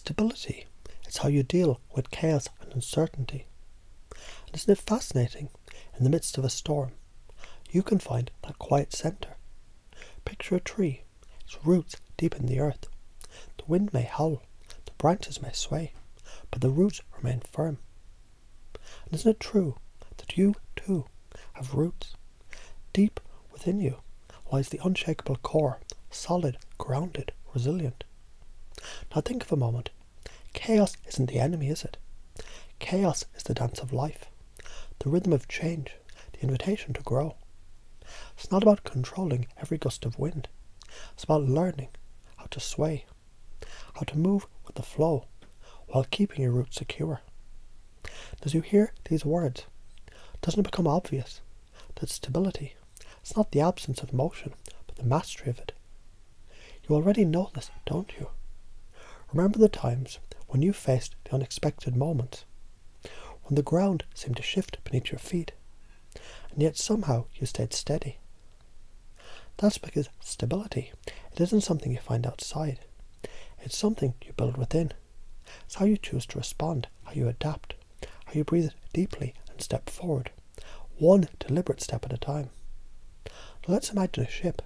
Stability is how you deal with chaos and uncertainty. And isn't it fascinating? In the midst of a storm, you can find that quiet centre. Picture a tree, its roots deep in the earth. The wind may howl, the branches may sway, but the roots remain firm. And isn't it true that you, too, have roots? Deep within you lies the unshakable core, solid, grounded, resilient. Now think for a moment. Chaos isn't the enemy, is it? Chaos is the dance of life, the rhythm of change, the invitation to grow. It's not about controlling every gust of wind. It's about learning how to sway, how to move with the flow while keeping your roots secure. As you hear these words, doesn't it become obvious that stability is not the absence of motion, but the mastery of it? You already know this, don't you? Remember the times when you faced the unexpected moments, when the ground seemed to shift beneath your feet, and yet somehow you stayed steady. That's because stability, it isn't something you find outside. It's something you build within. It's how you choose to respond, how you adapt, how you breathe deeply and step forward, one deliberate step at a time. Now let's imagine a ship.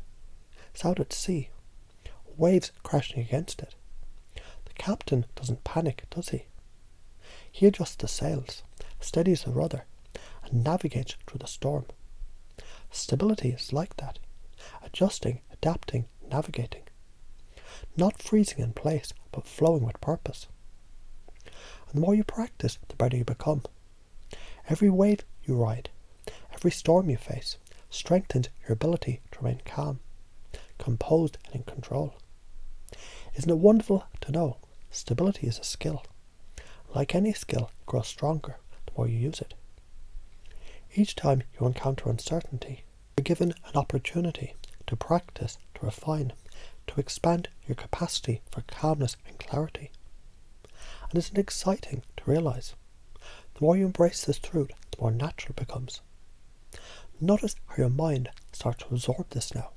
It's out at sea, waves crashing against it. The captain doesn't panic, does he? He adjusts the sails, steadies the rudder, and navigates through the storm. Stability is like that, adjusting, adapting, navigating. Not freezing in place, but flowing with purpose. And the more you practice, the better you become. Every wave you ride, every storm you face, strengthens your ability to remain calm, composed and in control. Isn't it wonderful to know stability is a skill? Like any skill, it grows stronger the more you use it. Each time you encounter uncertainty, you're given an opportunity to practice, to refine, to expand your capacity for calmness and clarity. And isn't it exciting to realise? The more you embrace this truth, the more natural it becomes. Notice how your mind starts to absorb this now.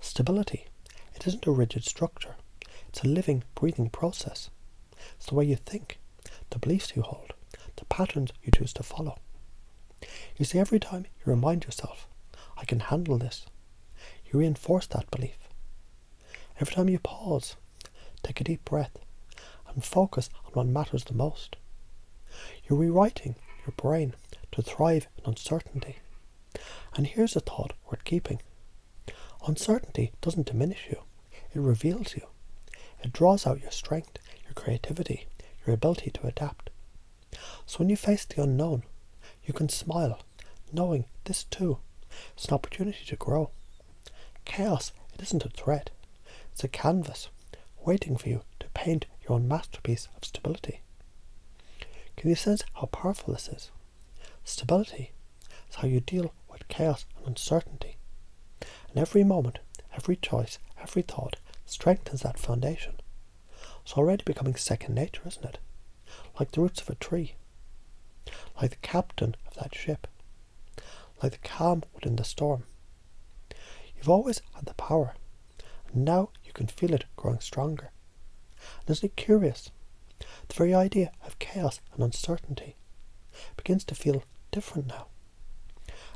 Stability, it isn't a rigid structure. It's a living, breathing process. It's the way you think, the beliefs you hold, the patterns you choose to follow. You see, every time you remind yourself, I can handle this, you reinforce that belief. Every time you pause, take a deep breath, and focus on what matters the most. You're rewriting your brain to thrive in uncertainty. And here's a thought worth keeping. Uncertainty doesn't diminish you, it reveals you. It draws out your strength, your creativity, your ability to adapt. So when you face the unknown, you can smile, knowing this too is an opportunity to grow. Chaos, it isn't a threat. It's a canvas, waiting for you to paint your own masterpiece of stability. Can you sense how powerful this is? Stability is how you deal with chaos and uncertainty. And every moment, every choice, every thought strengthens that foundation. It's already becoming second nature, isn't it? Like the roots of a tree. Like the captain of that ship. Like the calm within the storm. You've always had the power, and now you can feel it growing stronger. And isn't it curious? The very idea of chaos and uncertainty begins to feel different now.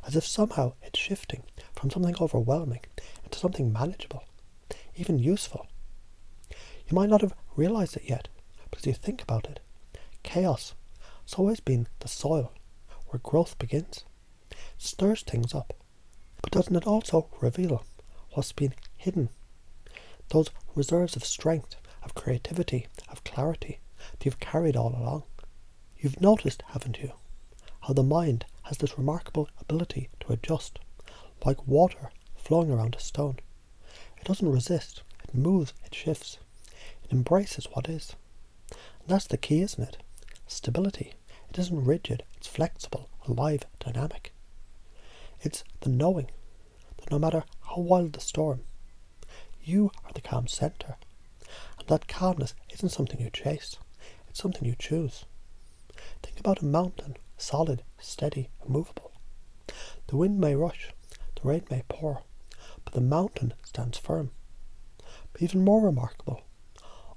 As if somehow it's shifting from something overwhelming into something manageable, even useful. You might not have realized it yet, but as you think about it, chaos has always been the soil where growth begins. It stirs things up. But doesn't it also reveal what's been hidden? Those reserves of strength, of creativity, of clarity that you've carried all along. You've noticed, haven't you, how the mind has this remarkable ability to adjust, like water flowing around a stone. It doesn't resist, it moves, it shifts. It embraces what is. And that's the key, isn't it? Stability. It isn't rigid, it's flexible, alive, dynamic. It's the knowing that no matter how wild the storm, you are the calm centre. And that calmness isn't something you chase, it's something you choose. Think about a mountain, solid, steady, immovable. The wind may rush, the rain may pour, but the mountain stands firm. But even more remarkable,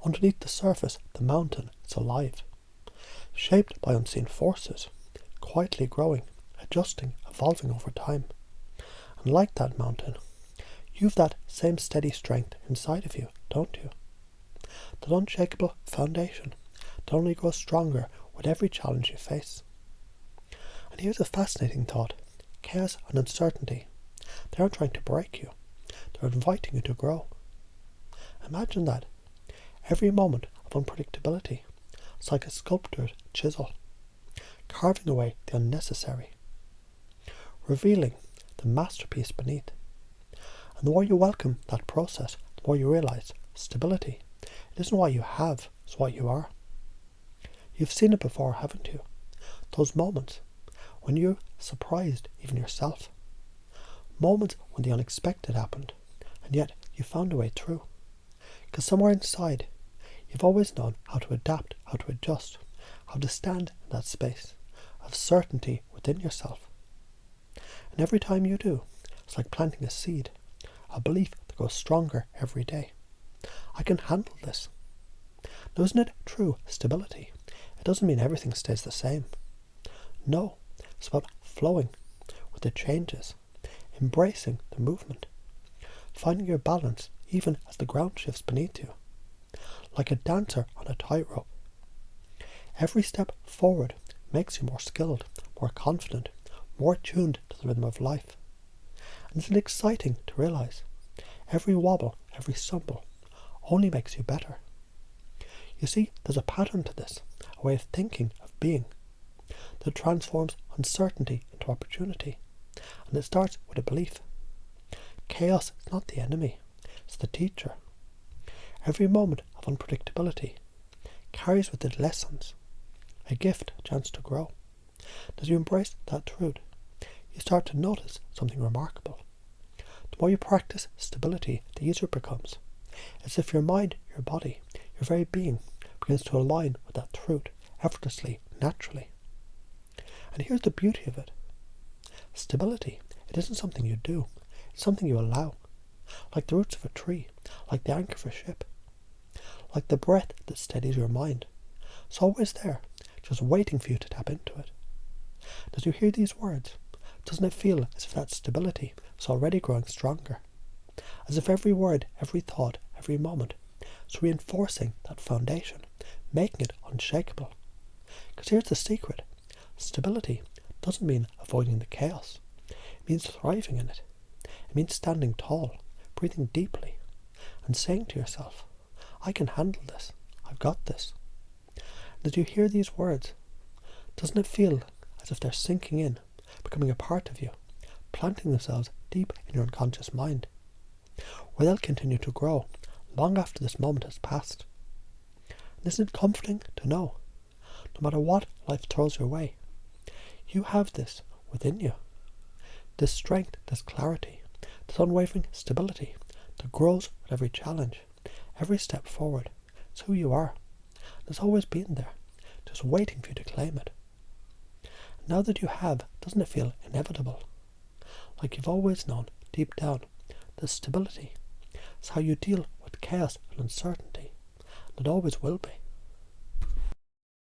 Underneath the surface, the mountain is alive, shaped by unseen forces, quietly growing, adjusting, evolving over time. And like that mountain, you've that same steady strength inside of you, don't you? That unshakable foundation that only grows stronger with every challenge you face. And here's a fascinating thought. Chaos and uncertainty, they aren't trying to break you. They're inviting you to grow. Imagine that. Every moment of unpredictability is like a sculptor's chisel, carving away the unnecessary, revealing the masterpiece beneath. And the more you welcome that process, the more you realise stability, it isn't what you have, it's what you are. You've seen it before, haven't you? Those moments when you surprised even yourself. Moments when the unexpected happened, and yet you found a way through. Because somewhere inside, you've always known how to adapt, how to adjust, how to stand in that space of certainty within yourself. And every time you do, it's like planting a seed, a belief that grows stronger every day. I can handle this. Now, isn't it true stability? It doesn't mean everything stays the same. No, it's about flowing with the changes, embracing the movement, finding your balance even as the ground shifts beneath you, like a dancer on a tightrope. Every step forward makes you more skilled, more confident, more tuned to the rhythm of life. And isn't it exciting to realise every wobble, every stumble only makes you better? You see, there's a pattern to this, a way of thinking, of being, that transforms uncertainty into opportunity. And it starts with a belief. Chaos is not the enemy, it's the teacher. Every moment of unpredictability carries with it lessons, a gift, a chance to grow. As you embrace that truth, you start to notice something remarkable. The more you practice stability, the easier it becomes. It's as if your mind, your body, your very being begins to align with that truth effortlessly, naturally. And here's the beauty of it. Stability, it isn't something you do, it's something you allow. Like the roots of a tree, like the anchor of a ship, like the breath that steadies your mind. It's always there, just waiting for you to tap into it. As you hear these words, doesn't it feel as if that stability is already growing stronger? As if every word, every thought, every moment is reinforcing that foundation, making it unshakable. Because here's the secret. Stability doesn't mean avoiding the chaos. It means thriving in it. It means standing tall, breathing deeply, and saying to yourself, I can handle this. I've got this. And as you hear these words, doesn't it feel as if they're sinking in, becoming a part of you, planting themselves deep in your unconscious mind, where they'll continue to grow long after this moment has passed? And isn't it comforting to know, no matter what life throws your way, you have this within you, this strength, this clarity, this unwavering stability that grows with every challenge, every step forward. It's who you are. It's always been there, just waiting for you to claim it. Now that you have, doesn't it feel inevitable? Like you've always known, deep down, that stability is how you deal with chaos and uncertainty, and it always will be.